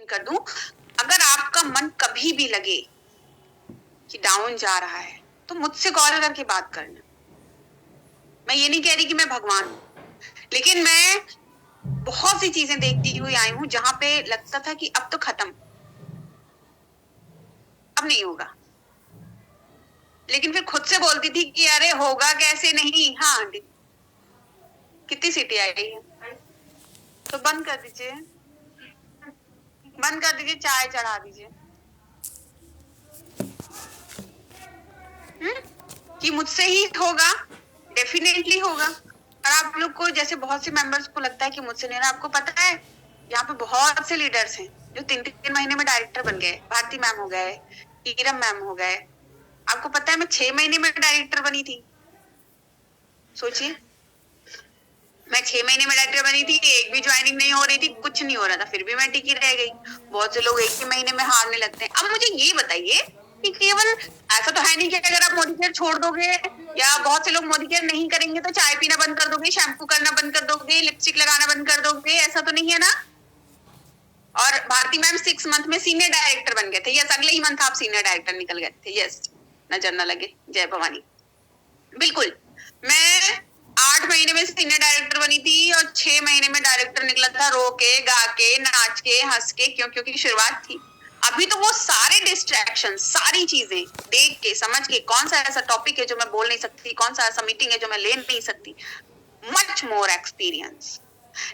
कर दूं, अगर आपका मन कभी भी लगे कि डाउन जा रहा है तो मुझसे कॉल करके बात करना। मैं ये नहीं कह रही कि मैं भगवान हूं, लेकिन मैं बहुत सी चीजें देखती हुई आई हूं जहां पे लगता था कि अब तो खत्म, अब नहीं होगा, लेकिन फिर खुद से बोलती थी कि अरे होगा कैसे नहीं। हाँ आंटी, कितनी सीटी आई है तो बंद कर दीजिए, बंद कर दीजिए, चाय चढ़ा दीजिए। कि मुझसे ही होगा, डेफिनेटली होगा। और आप लोग को जैसे बहुत से मेंबर्स को लगता है कि मुझसे नहीं, आपको पता है यहाँ पे बहुत से लीडर्स हैं जो 3-3 महीने में डायरेक्टर बन गए। भारती मैम हो गए, ईरम मैम हो गए। आपको पता है मैं 6 महीने में डायरेक्टर बनी थी। सोचिए, मैं 6 महीने में डायरेक्टर बनी थी, एक भी ज्वाइनिंग नहीं हो रही थी, कुछ नहीं हो रहा था, फिर भी मैं टिकी रह गई। बहुत से लोग 1 ही महीने में हारने लगते हैं। अब मुझे ये बताइए कि केवल ऐसा तो है नहीं कि अगर आप मोदी केयर छोड़ दोगे, या बहुत से लोग मोदी केयर नहीं करेंगे तो चाय पीना बंद कर दोगे, शैम्पू करना बंद कर दोगे, लिपस्टिक लगाना बंद कर दोगे, ऐसा तो नहीं है ना। और भारती मैम 6 मंथ में सीनियर डायरेक्टर बन गए थे। यस, अगले ही मंथ आप सीनियर डायरेक्टर निकल गए थे। यस, नजर न लगे, जय भवानी। बिल्कुल, मैं 8 महीने में सीनियर डायरेक्टर बनी थी और 6 महीने में डायरेक्टर निकला था, रो के, गा के, नाच के, हंस के, क्योंकि शुरुआत थी। अभी तो वो सारे डिस्ट्रैक्शन, सारी चीजें देख के समझ के, कौन सा ऐसा टॉपिक है जो मैं बोल नहीं सकती, कौन सा ऐसा मीटिंग है जो मैं ले नहीं सकती, मच मोर एक्सपीरियंस।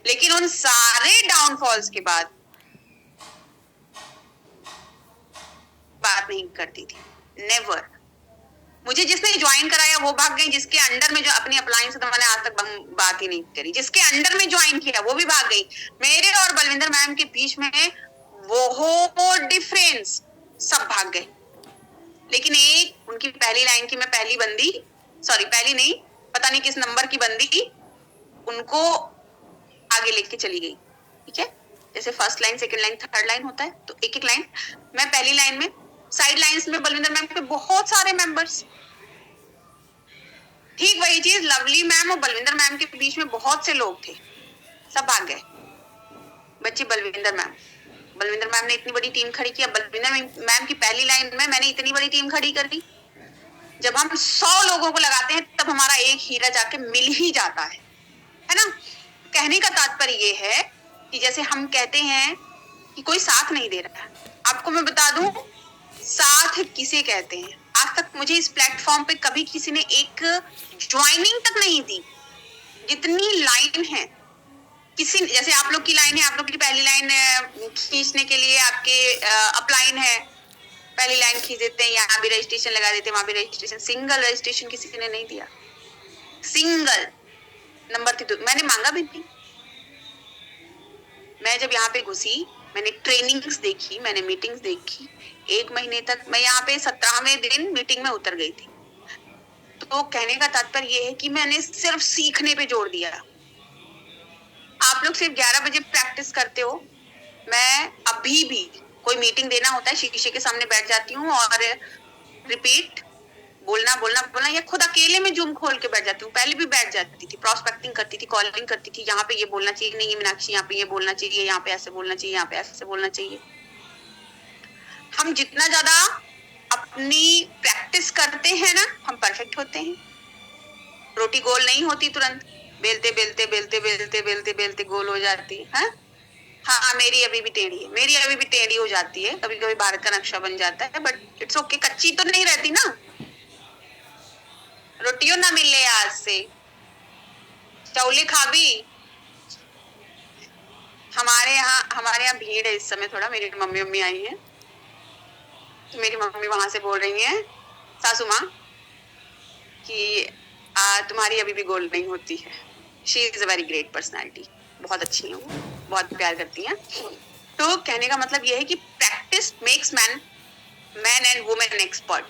लेकिन उन सारे डाउनफॉल्स के बाद बात नहीं करती थी, नेवर। मुझे जिसने ज्वाइन कराया वो भाग गई, जिसके अंडर में जो अपनी अप्लायंस तो मैंने आज तक बात ही नहीं करी, जिसके अंडर में ज्वाइन किया वो भी भाग गई। मेरे और बलविंदर मैम के बीच में वो डिफरेंस, सब भाग गए। लेकिन एक उनकी पहली लाइन की मैं पहली बंदी, सॉरी पहली नहीं, पता नहीं किस नंबर की बंदी, उनको आगे लेके चली गई। ठीक है, जैसे first line, second line, third line होता है, तो एक एक लाइन, मैं पहली लाइन में, साइड लाइंस में बलविंदर मैम के बहुत सारे मेंबर्स। ठीक वही चीज लवली मैम और बलविंदर मैम के बीच में बहुत से लोग थे, सब भाग गए। बच्ची बलविंदर मैम ने इतनी बड़ी टीम खड़ी की। बलविंदर मैम की पहली लाइन में मैंने इतनी बड़ी टीम खड़ी कर दी। जब हम 100 लोगों को लगाते हैं तब हमारा एक हीरा जाके मिल ही जाता है ना। कहने का तात्पर्य ये है कि जैसे हम कहते हैं कि कोई साथ नहीं दे रहा है, आपको मैं बता दूं साथ किसे कहते हैं। आज तक मुझे इस प्लेटफॉर्म पे कभी किसी ने एक ज्वाइनिंग तक नहीं दी। जितनी लाइन है, किसी जैसे आप लोग की लाइन है, आप लोग की पहली लाइन खींचने के लिए आपके अपलाइन है, पहली लाइन खींच देते हैं, यहाँ भी रजिस्ट्रेशन लगा देते हैं, वहां भी रजिस्ट्रेशन। सिंगल रजिस्ट्रेशन किसी ने नहीं दिया, सिंगल नंबर थी तो मैंने मांगा भी नहीं। मैं जब यहाँ पे घुसी, मैंने ट्रेनिंग्स देखी, मैंने मीटिंग्स देखी। 1 महीने तक मैं यहाँ पे 17वें दिन मीटिंग में उतर गई थी। तो कहने का तात्पर्य ये है कि मैंने सिर्फ सीखने पे जोर दिया। आप लोग सिर्फ 11 बजे प्रैक्टिस करते हो, मैं अभी भी कोई मीटिंग देना होता है शीशे के सामने बैठ जाती हूँ और रिपीट बोलना बोलना बोलना, या खुद अकेले में जूम खोल के बैठ जाती हूँ। पहले भी बैठ जाती थी, प्रोस्पेक्टिंग करती थी, कॉलिंग करती थी, यहाँ पे ये बोलना चाहिए, नहीं मीनाक्षी यहाँ पे ये बोलना चाहिए, यहाँ पे ऐसे बोलना चाहिए, यहाँ पे ऐसे बोलना चाहिए। हम जितना ज्यादा अपनी प्रैक्टिस करते हैं ना, हम परफेक्ट होते हैं। रोटी गोल नहीं होती तुरंत, बेलते बेलते बेलते बेलते बेलते बेलते गोल हो जाती है। हाँ, मेरी अभी भी टेढ़ी हो जाती है, कभी कभी भारत का नक्शा बन जाता है, बट इट्स ओके, कच्ची तो नहीं रहती ना। रोटियों ना मिले आज से, चौले खा भी। हमारे यहाँ भीड़ है इस समय थोड़ा, मेरी मम्मी आई है, तो मेरी मम्मी वहां से बोल रही है सासू माँ कि तुम्हारी अभी भी गोल नहीं होती है। She is a very great personality, बहुत अच्छी है वो, बहुत प्यार करती हैं। तो कहने का मतलब ये है कि practice makes man and women expert,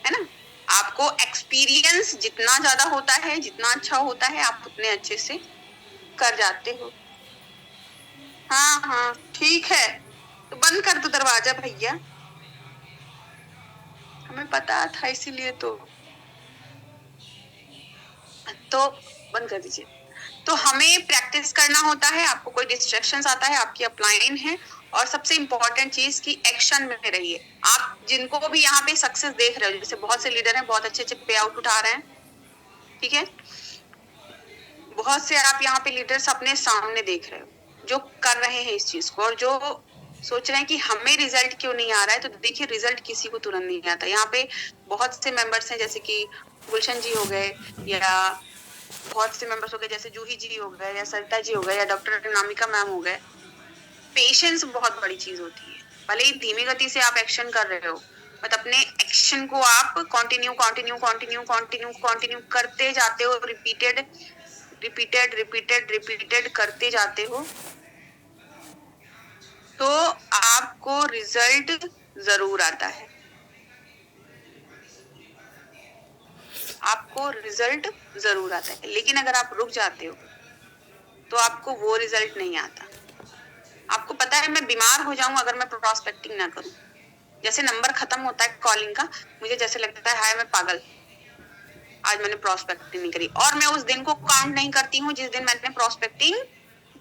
है ना। आपको एक्सपीरियंस जितना ज्यादा होता है, जितना अच्छा होता है, आप उतने अच्छे से कर जाते हो। हाँ हाँ ठीक है, तो बंद कर दो दरवाजा भैया, हमें पता था इसीलिए तो बंद कर दीजिए। तो हमें प्रैक्टिस करना होता है। आपको कोई डिस्ट्रैक्शंस आता है, आपकी अपलाइन है, और सबसे इम्पोर्टेंट चीज की एक्शन में रहिए। आप जिनको भी यहाँ पे सक्सेस देख रहे हो, जैसे बहुत से लीडर हैं, बहुत अच्छे अच्छे पे आउट उठा रहे हैं, ठीक है, बहुत से आप यहाँ पे लीडर्स अपने सामने देख रहे हो जो कर रहे हैं इस चीज को, और जो सोच रहे हैं कि हमें रिजल्ट क्यों नहीं आ रहा है। तो देखिए रिजल्ट किसी को तुरंत नहीं आता। यहाँ पे बहुत से मेंबर्स हैं, जैसे कि गुलशन जी हो गए, या बहुत से मेंबर्स हो गए जैसे जूही जी हो गए, या सरिता जी हो गए, या डॉक्टर नामिका मैम हो गए। पेशेंस बहुत बड़ी चीज होती है। भले ही धीमी गति से आप एक्शन कर रहे हो, बट अपने एक्शन को आप continue continue continue continue continue करते जाते हो, रिपीटेड रिपीटेड रिपीटेड रिपीटेड करते जाते हो, तो आपको रिजल्ट जरूर आता है। आपको रिजल्ट जरूर आता है, लेकिन अगर आप रुक जाते हो तो आपको वो रिजल्ट नहीं आता। आपको पता है मैं बीमार हो जाऊं अगर मैं प्रोस्पेक्टिंग ना करूं। जैसे नंबर खत्म होता है कॉलिंग का, मुझे जैसे लगता है हाय मैं पागल, आज मैंने प्रोस्पेक्टिंग नहीं करी, और मैं उस दिन को काउंट नहीं करती हूँ जिस दिन मैंने प्रोस्पेक्टिंग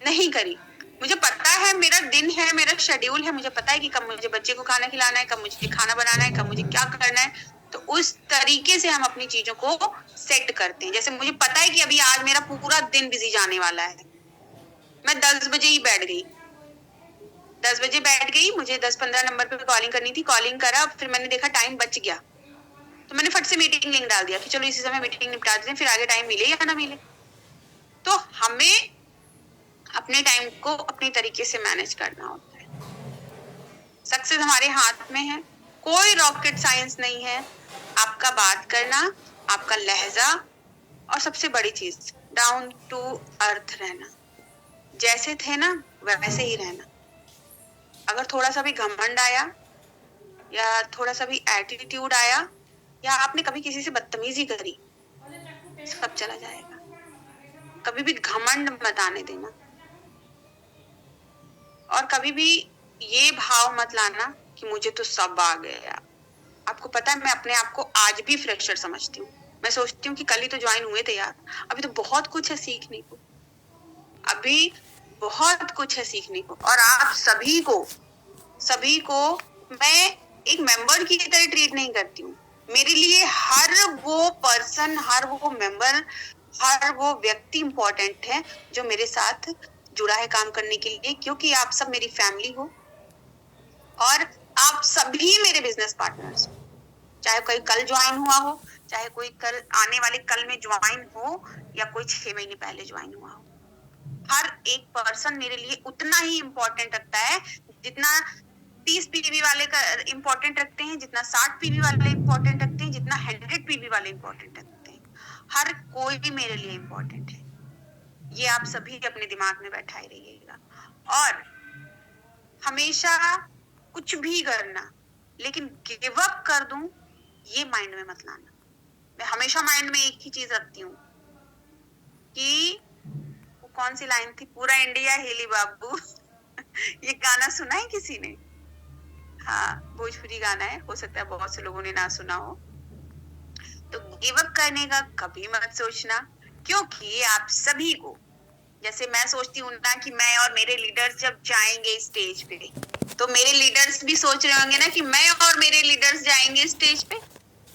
नहीं करी। मुझे पता है मेरा दिन है, मेरा शेड्यूल है, मुझे पता है कि कब मुझे बच्चे को खाना खिलाना है, कब मुझे खाना बनाना है, कब मुझे क्या करना है। तो उस तरीके से हम अपनी चीजों को सेट करते हैं। जैसे मुझे पता है कि अभी आज मेरा पूरा दिन बिजी जाने वाला है, मैं 10 बजे ही बैठ गई, 10 बजे बैठ गई, मुझे 10-15 नंबर पे कॉलिंग करनी थी, कॉलिंग करा, फिर मैंने देखा टाइम बच गया, तो मैंने फट से मीटिंग लिंक डाल दिया कि चलो इसी समय मीटिंग निपटा देते हैं, फिर आगे टाइम मिले या ना मिले। तो हमें अपने टाइम को अपनी तरीके से मैनेज करना होता है। सक्सेस हमारे हाथ में है, कोई रॉकेट साइंस नहीं है। आपका बात करना, आपका लहजा, और सबसे बड़ी चीज डाउन टू अर्थ रहना। जैसे थे ना वैसे ही रहना। अगर थोड़ा सा भी घमंड आया, या थोड़ा सा भी एटीट्यूड आया, या आपने कभी किसी से बदतमीजी करी, सब चला जाएगा। कभी भी घमंड मत आने देना, और कभी भी ये भाव मत लाना कि मुझे तो सब आ गया। आपको पता है मैं अपने आप को आज भी फ्रेशर समझती हूँ। मैं सोचती हूँ कि कल ही तो ज्वाइन हुए थे यार, अभी तो बहुत कुछ है सीखने को, अभी बहुत कुछ है सीखने को। और आप सभी को मैं एक मेंबर की तरह ट्रीट नहीं करती हूँ। मेरे लिए हर वो पर्सन, हर वो मेंबर, हर वो व्यक्ति इंपॉर्टेंट है जो मेरे साथ जुड़ा है काम करने के लिए, क्योंकि आप सब मेरी फैमिली हो और आप सभी मेरे बिजनेस पार्टनर्स हो। चाहे कोई कल ज्वाइन हुआ हो, चाहे कोई कल आने वाले कल में ज्वाइन हो, या कोई 6 महीने पहले ज्वाइन हुआ हो, हर एक पर्सन मेरे लिए उतना ही इम्पोर्टेंट रखता है जितना 30 पीवी वाले का इम्पोर्टेंट रखते हैं, जितना 60 पीवी वाले इम्पोर्टेंट रखते हैं, जितना 100 पीवी वाले इम्पोर्टेंट रखते हैं। हर कोई भी मेरे लिए इम्पोर्टेंट है। ये आप सभी अपने दिमाग में बैठाए रहिएगा। और हमेशा कुछ भी करना, लेकिन गिव अप कर दूं ये माइंड में मत लाना। मैं हमेशा माइंड में एक ही चीज रखती हूँ कि वो कौन सी लाइन थी, पूरा इंडिया हिली बाबू ये गाना सुना है किसी ने? हाँ, भोजपुरी गाना है, हो सकता है बहुत से लोगों ने ना सुना हो। तो गिव अप करने का कभी मत सोचना, क्योंकि आप सभी को, जैसे मैं सोचती हूँ ना कि मैं और मेरे लीडर्स जब जाएंगे स्टेज पे, तो मेरे लीडर्स भी सोच रहे होंगे ना कि मैं और मेरे लीडर्स जाएंगे स्टेज पे,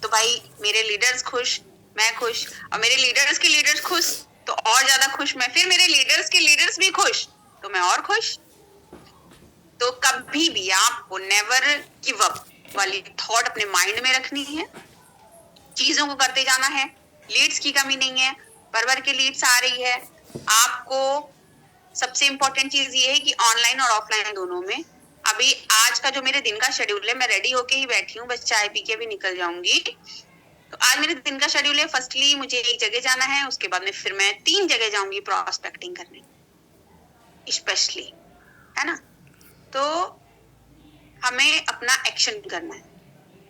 तो भाई मेरे लीडर्स खुश, मैं खुश, और मेरे लीडर्स के लीडर्स खुश तो और ज्यादा खुश मैं, फिर मेरे लीडर्स के लीडर्स भी खुश तो मैं और खुश। तो कभी भी आपको नेवर गिव अप वाली थॉट अपने माइंड में रखनी है। चीजों को करते जाना है, लीड्स की कमी नहीं है, भर के लीड्स आ रही है। आपको सबसे इंपॉर्टेंट चीज ये है कि ऑनलाइन और ऑफलाइन दोनों में, अभी आज का जो मेरे दिन का शेड्यूल है, मैं रेडी होके ही बैठी हूँ, बस चाय पी के भी निकल जाऊंगी। तो आज मेरे दिन का शेड्यूल है, फर्स्टली मुझे एक जगह जाना है, उसके बाद में फिर मैं 3 जगह जाऊंगी प्रोस्पेक्टिंग करने स्पेशली, है ना। तो हमें अपना एक्शन करना है।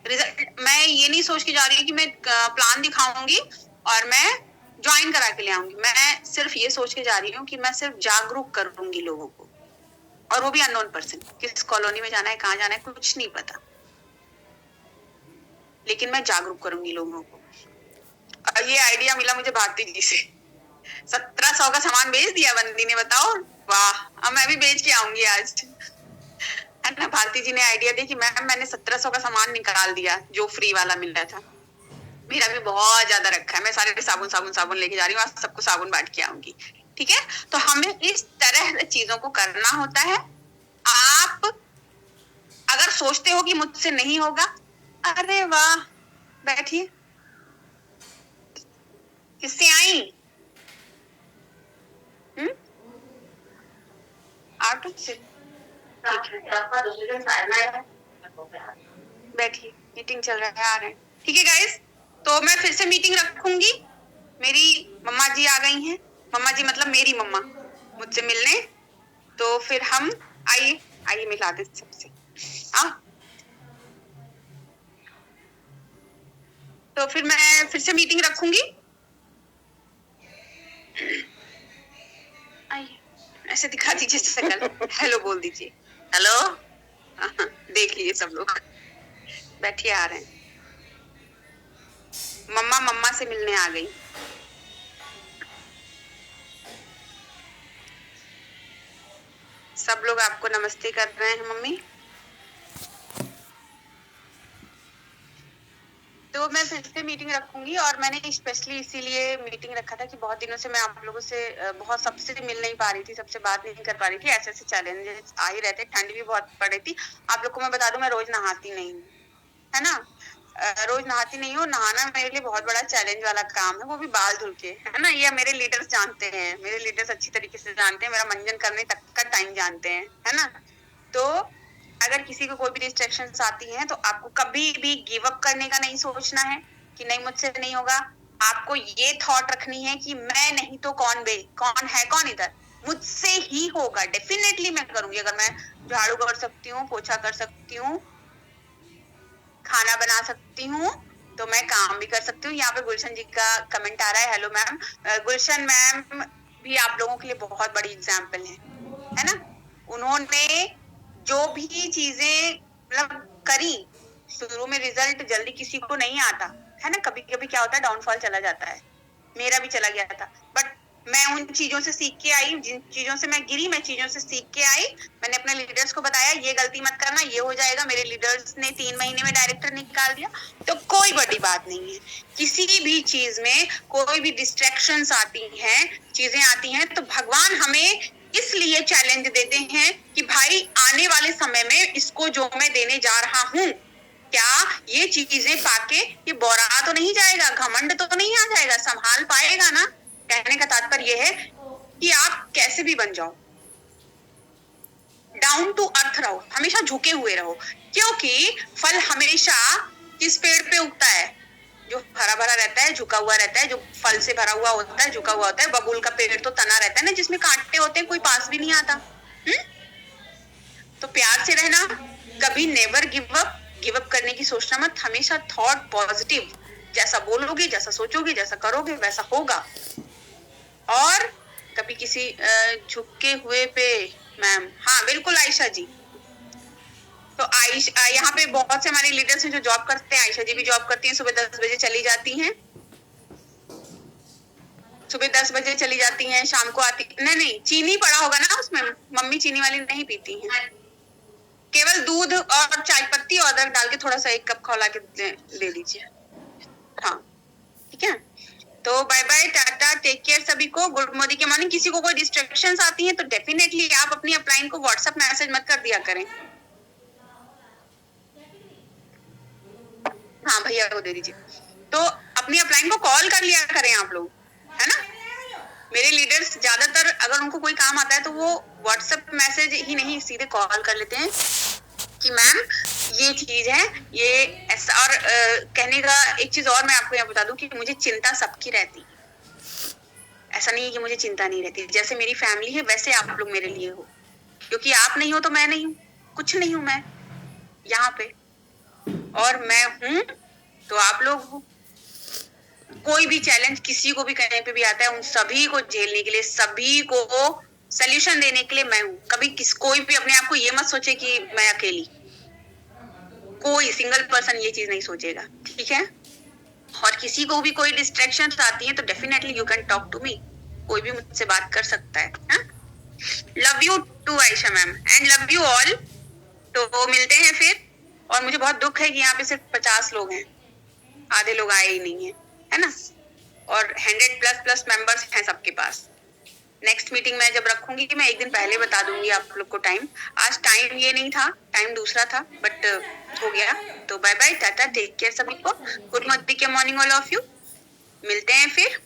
रिजल्ट मैं ये नहीं सोच के जा रही हूँ कि मैं प्लान दिखाऊंगी और मैं ज्वाइन करा के ले आऊंगी। मैं सिर्फ ये सोच के जा रही हूँ कि मैं सिर्फ जागरूक करूंगी लोगों को, और वो भी अननोन पर्सन, किस कॉलोनी में जाना है, कहाँ जाना है, कुछ नहीं पता, लेकिन मैं जागरूक करूंगी लोगों को। और ये आइडिया मिला मुझे भारती जी से, 1700 का सामान बेच दिया बंदी ने, बताओ वाह। अब मैं भी बेच के आऊंगी आज। है ना। भारती जी ने आइडिया दी कि मैम मैंने 1700 का सामान निकाल दिया जो फ्री वाला मिल रहा था, मेरा भी बहुत ज्यादा रखा है, मैं सारे साबुन साबुन साबुन लेके जा रही हूँ, आज सबको साबुन बांट के आऊंगी। ठीक है, तो हमें इस तरह चीजों को करना होता है। आप अगर सोचते हो कि मुझसे नहीं होगा, अरे वाह, बैठिए। किससे आई? ऑटो से? बैठिए, मीटिंग चल रहा है, आ रहे हैं। ठीक है गाइस, तो मैं फिर से मीटिंग रखूंगी। मेरी मम्मा जी आ गई हैं, मम्मा जी मतलब मेरी मम्मा मुझसे मिलने, तो फिर हम आइए आइए मिला दे सबसे। तो फिर मैं फिर से मीटिंग रखूंगी। आइए, ऐसे दिखा दीजिए शक्ल, हेलो बोल दीजिए, हेलो। देख लीजिए सब लोग, बैठिए, आ रहे हैं। मम्मा मम्मा से मिलने आ गई। सब लोग आपको नमस्ते कर रहे हैं मम्मी। तो मैं फिर से मीटिंग रखूंगी, और मैंने स्पेशली इसीलिए मीटिंग रखा था कि बहुत दिनों से मैं आप लोगों से बहुत सबसे मिल नहीं पा रही थी, सबसे बात नहीं कर पा रही थी, ऐसे ऐसे चैलेंजेस आ ही रहते, ठंड भी बहुत पड़ रही थी। आप लोग को मैं बता दूं, मैं रोज नहाती नहीं हूँ, है ना। रोज नहाती नहीं हूँ, नहाना मेरे लिए बहुत बड़ा चैलेंज वाला काम है, वो भी बाल धुल के, है ना। ये मेरे लीडर्स जानते हैं, मेरे लीडर्स अच्छी तरीके से जानते हैं, मेरा मंजन करने तक का टाइम जानते हैं, है ना। तो अगर किसी को कोई भी डिस्ट्रैक्शंस आती हैं, तो आपको कभी भी गिव अप करने का नहीं सोचना है कि नहीं मुझसे नहीं होगा। आपको ये थॉट रखनी है कि मैं नहीं तो कौन बे, कौन है, कौन इधर, मुझसे ही होगा, डेफिनेटली मैं करूंगी। अगर मैं झाड़ू कर सकती हूँ, पोछा कर सकती हूँ, खाना बना सकती हूँ, तो मैं काम भी कर सकती हूँ। यहाँ पे गुलशन जी का कमेंट आ रहा है, हेलो मैम। गुलशन मैम भी आप लोगों के लिए बहुत बड़ी एग्जाम्पल है ना। उन्होंने जो भी चीजें मतलब करी, शुरू में रिजल्ट जल्दी किसी को नहीं आता है ना, कभी कभी क्या होता है डाउनफॉल चला जाता है, मेरा भी चला गया था, बट मैं उन चीजों से सीख के आई, जिन चीजों से मैं गिरी, मैं चीजों से सीख के आई। मैंने अपने लीडर्स को बताया ये गलती मत करना, ये हो जाएगा। मेरे लीडर्स ने 3 महीने में डायरेक्टर निकाल दिया, तो कोई बड़ी बात नहीं है। किसी भी चीज में कोई भी डिस्ट्रैक्शंस आती हैं, चीजें आती हैं, तो भगवान हमें इसलिए चैलेंज देते हैं कि भाई आने वाले समय में इसको जो मैं देने जा रहा हूँ, क्या ये चीजें पाके ये बोरा तो नहीं जाएगा, घमंड तो नहीं आ जाएगा, संभाल पाएगा ना। कहने का तात्पर्य यह है कि आप कैसे भी बन जाओ, डाउन टू अर्थ रहो, हमेशा झुके हुए रहो, क्योंकि फल हमेशा किस पेड़ पे उगता है? जो हरा भरा रहता है, झुका हुआ रहता है, जो फल से भरा हुआ होता है, झुका हुआ होता है। बबूल का पेड़ तो तना रहता है ना, जिसमें कांटे होते हैं, कोई पास भी नहीं आता। तो प्यार से रहना, कभी never give up, give up करने की सोचना मत, हमेशा थॉट पॉजिटिव, जैसा बोलोगे, जैसा सोचोगे, जैसा करोगे वैसा होगा। और कभी किसी झुके हुए पे, मैम, हाँ बिल्कुल आयशा जी। तो आयशा, यहाँ पे बहुत से हमारे लीडर्स हैं जो जॉब करते हैं, आयशा जी भी जॉब करती हैं, सुबह 10 बजे चली जाती हैं, सुबह 10 बजे चली जाती हैं, शाम को आती। नहीं, चीनी पड़ा होगा ना उसमें, मम्मी चीनी वाली नहीं पीती हैं, केवल दूध और चाय पत्ती और अदरक डाल के थोड़ा सा 1 कप खौला के दे दीजिए। हाँ ठीक है, तो bye bye, tata, take care सभी को, गुड मॉर्निंग के मॉर्निंग। किसी को कोई डिस्ट्रैक्शंस आती हैं तो डेफिनेटली आप अपनी अपलाइन को व्हाट्सएप मैसेज मत कर दिया करें। हाँ भैया को दे दीजिए, तो अपनी अपलाइन को कॉल कर लिया करें आप लोग, है ना। मेरे लीडर्स ज्यादातर अगर उनको कोई काम आता है तो वो व्हाट्सएप मैसेज ही नहीं, सीधे कॉल कर लेते हैं कि मैम ये चीज है, ये ऐसा। और कहने का एक चीज और मैं आपको यहाँ बता दूं कि मुझे चिंता सबकी रहती है, ऐसा नहीं है कि मुझे चिंता नहीं रहती। जैसे मेरी फैमिली है वैसे आप लोग मेरे लिए हो, क्योंकि आप नहीं हो तो मैं नहीं हूँ, कुछ नहीं हूँ मैं यहाँ पे, और मैं हूँ तो आप लोग हो। कोई भी चैलेंज किसी को भी कहीं पे भी आता है, उन सभी को झेलने के लिए, सभी को सल्यूशन देने के लिए मैं हूँ। कभी कोई भी अपने आप को ये मत सोचे कि मैं अकेली, कोई सिंगल पर्सन ये चीज नहीं सोचेगा, ठीक है। और किसी को भी कोई डिस्ट्रैक्शन आती है तो definitely you can talk to me, कोई भी मुझसे बात कर सकता है। Love you too Ayesha ma'am, and love you all. तो मिलते हैं फिर। और मुझे बहुत दुख है कि यहाँ पे सिर्फ 50 लोग हैं, आधे लोग आए ही नहीं है ना। और 100+ मेंबर्स हैं सबके पास। नेक्स्ट मीटिंग मैं जब रखूंगी मैं एक दिन पहले बता दूंगी आप लोग को टाइम। आज टाइम ये नहीं था, टाइम दूसरा था, बट हो गया। तो bye bye, tata, take care सभी को। Good morning all of you. मिलते हैं फिर।